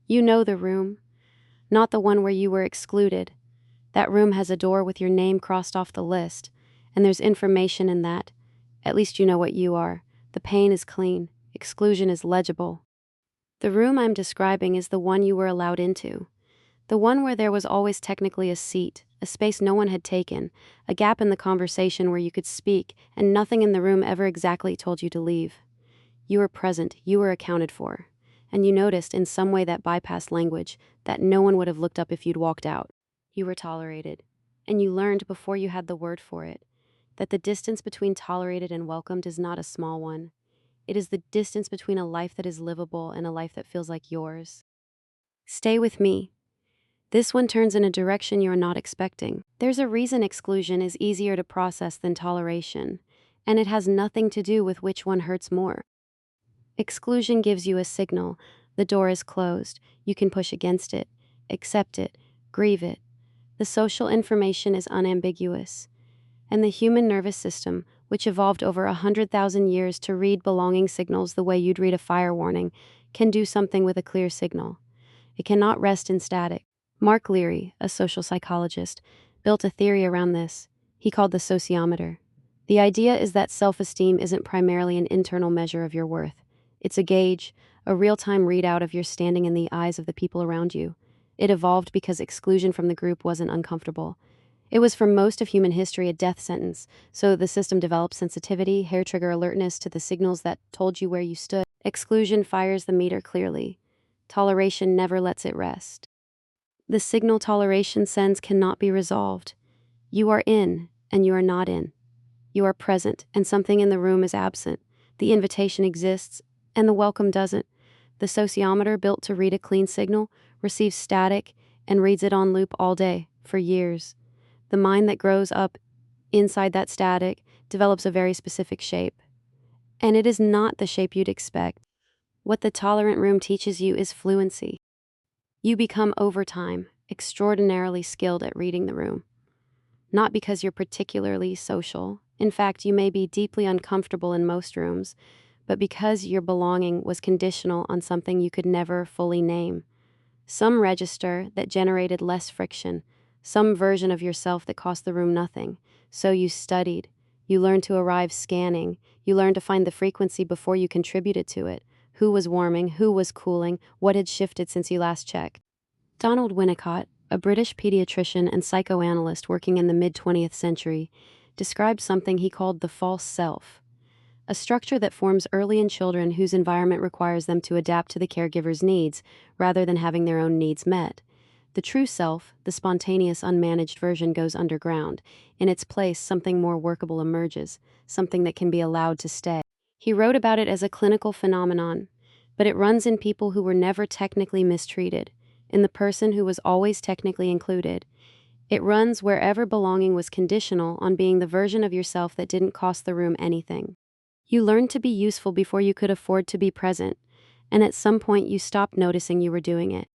You know the room, not the one where you were excluded. That room has a door with your name crossed off the list, and there's information in that. At least you know what you are. The pain is clean, exclusion is legible. The room I'm describing is the one you were allowed into. The one where there was always technically a seat, a space no one had taken, a gap in the conversation where you could speak, and nothing in the room ever exactly told you to leave. You were present, you were accounted for. And you noticed, in some way that bypassed language, that no one would have looked up if you'd walked out. You were tolerated. And you learned before you had the word for it, that the distance between tolerated and welcomed is not a small one. It is the distance between a life that is livable and a life that feels like yours. Stay with me. This one turns in a direction you're not expecting. There's a reason exclusion is easier to process than toleration, and it has nothing to do with which one hurts more. Exclusion gives you a signal. The door is closed. You can push against it, accept it, grieve it. The social information is unambiguous. And the human nervous system, which evolved over 100,000 years to read belonging signals the way you'd read a fire warning, can do something with a clear signal. It cannot rest in static. Mark Leary, a social psychologist, built a theory around this. He called the sociometer. The idea is that self-esteem isn't primarily an internal measure of your worth. It's a gauge, a real-time readout of your standing in the eyes of the people around you. It evolved because exclusion from the group wasn't uncomfortable. It was for most of human history a death sentence, so the system developed sensitivity, hair-trigger alertness to the signals that told you where you stood. Exclusion fires the meter clearly. Toleration never lets it rest. The signal toleration sends cannot be resolved. You are in, and you are not in. You are present, and something in the room is absent. The invitation exists, and the welcome doesn't. The sociometer, built to read a clean signal, receives static and reads it on loop all day, for years. The mind that grows up inside that static develops a very specific shape. And it is not the shape you'd expect. What the tolerant room teaches you is fluency. You become, over time, extraordinarily skilled at reading the room. Not because you're particularly social. In fact, you may be deeply uncomfortable in most rooms, but because your belonging was conditional on something you could never fully name. Some register that generated less friction, some version of yourself that cost the room nothing. So you studied. You learned to arrive scanning. You learned to find the frequency before you contributed to it. Who was warming, who was cooling, what had shifted since you last checked. Donald Winnicott, a British pediatrician and psychoanalyst working in the mid-20th century, described something he called the false self, a structure that forms early in children whose environment requires them to adapt to the caregiver's needs rather than having their own needs met. The true self, the spontaneous, unmanaged version, goes underground. In its place, something more workable emerges, something that can be allowed to stay. He wrote about it as a clinical phenomenon, but it runs in people who were never technically mistreated, in the person who was always technically included. It runs wherever belonging was conditional on being the version of yourself that didn't cost the room anything. You learned to be useful before you could afford to be present, and at some point you stopped noticing you were doing it.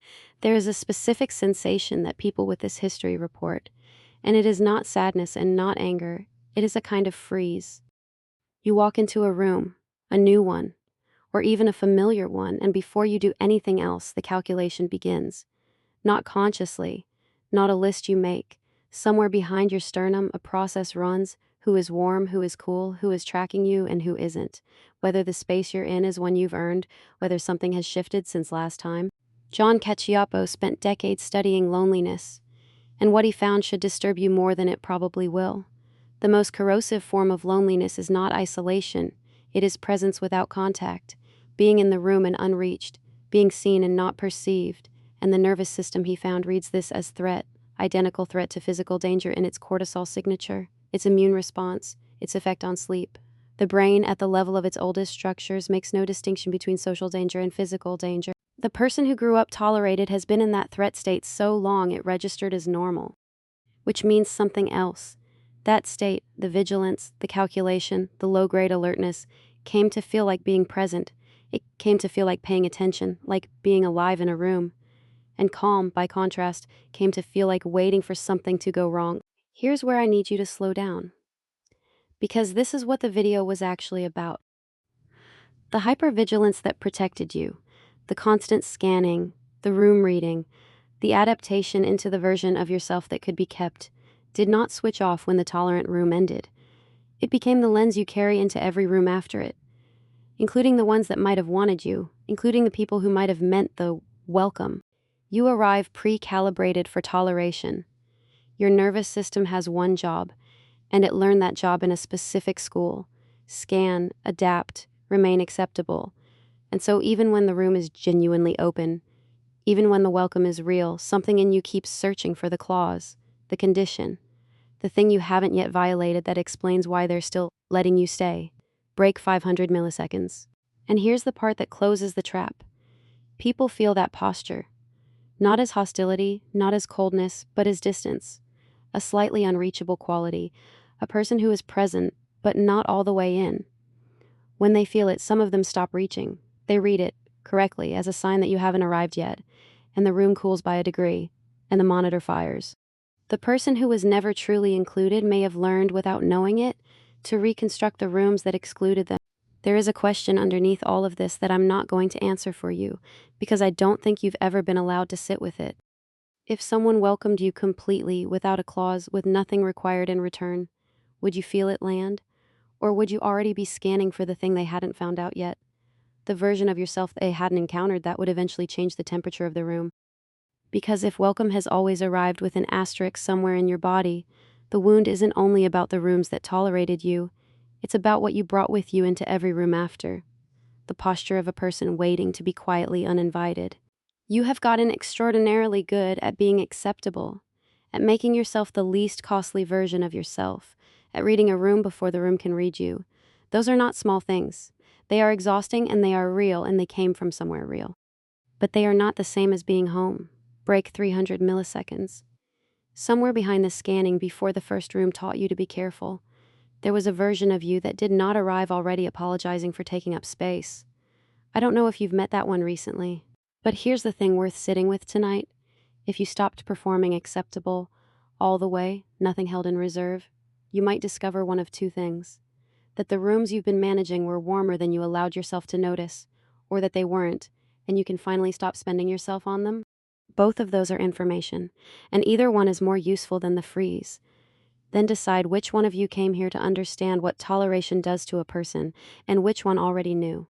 There is a specific sensation that people with this history report, and it is not sadness and not anger. It is a kind of freeze. You walk into a room, a new one, or even a familiar one, and before you do anything else, the calculation begins. Not consciously, not a list you make. Somewhere behind your sternum, a process runs. Who is warm, who is cool, who is tracking you, and who isn't. Whether the space you're in is one you've earned, whether something has shifted since last time. John Cacioppo spent decades studying loneliness, and what he found should disturb you more than it probably will. The most corrosive form of loneliness is not isolation. It is presence without contact, being in the room and unreached, being seen and not perceived. And the nervous system, he found, reads this as threat, identical threat to physical danger in its cortisol signature, its immune response, its effect on sleep. The brain, at the level of its oldest structures, makes no distinction between social danger and physical danger. The person who grew up tolerated has been in that threat state so long it registered as normal, which means something else. That state, the vigilance, the calculation, the low-grade alertness, came to feel like being present. It came to feel like paying attention, like being alive in a room. And calm, by contrast, came to feel like waiting for something to go wrong. Here's where I need you to slow down, because this is what the video was actually about. The hypervigilance that protected you, the constant scanning, The room reading, the adaptation into the version of yourself that could be kept, did not switch off when the tolerant room ended. It became the lens you carry into every room after it, including the ones that might have wanted you, including the people who might have meant the welcome. You arrive pre-calibrated for toleration. Your nervous system has one job, and it learned that job in a specific school: scan, adapt, remain acceptable. And so even when the room is genuinely open, even when the welcome is real, something in you keeps searching for the clause, the condition, the thing you haven't yet violated that explains why they're still letting you stay. Break 500 milliseconds. And here's the part that closes the trap. People feel that posture, not as hostility, not as coldness, but as distance, a slightly unreachable quality, a person who is present, but not all the way in. When they feel it, some of them stop reaching. They read it, correctly, as a sign that you haven't arrived yet, and the room cools by a degree, and the monitor fires. The person who was never truly included may have learned, without knowing it, to reconstruct the rooms that excluded them. There is a question underneath all of this that I'm not going to answer for you, because I don't think you've ever been allowed to sit with it. If someone welcomed you completely, without a clause, with nothing required in return, would you feel it land? Or would you already be scanning for the thing they hadn't found out yet? The version of yourself they hadn't encountered that would eventually change the temperature of the room. Because if welcome has always arrived with an asterisk somewhere in your body, the wound isn't only about the rooms that tolerated you, it's about what you brought with you into every room after. The posture of a person waiting to be quietly uninvited. You have gotten extraordinarily good at being acceptable, at making yourself the least costly version of yourself, at reading a room before the room can read you. Those are not small things. They are exhausting and they are real, and they came from somewhere real. But they are not the same as being home. Break 300 milliseconds. Somewhere behind the scanning before the first room taught you to be careful, there was a version of you that did not arrive already apologizing for taking up space. I don't know if you've met that one recently, but here's the thing worth sitting with tonight. If you stopped performing acceptable all the way, nothing held in reserve, you might discover one of two things: that the rooms you've been managing were warmer than you allowed yourself to notice, or that they weren't, and you can finally stop spending yourself on them. Both of those are information, and either one is more useful than the freeze. Then decide which one of you came here to understand what toleration does to a person, and which one already knew.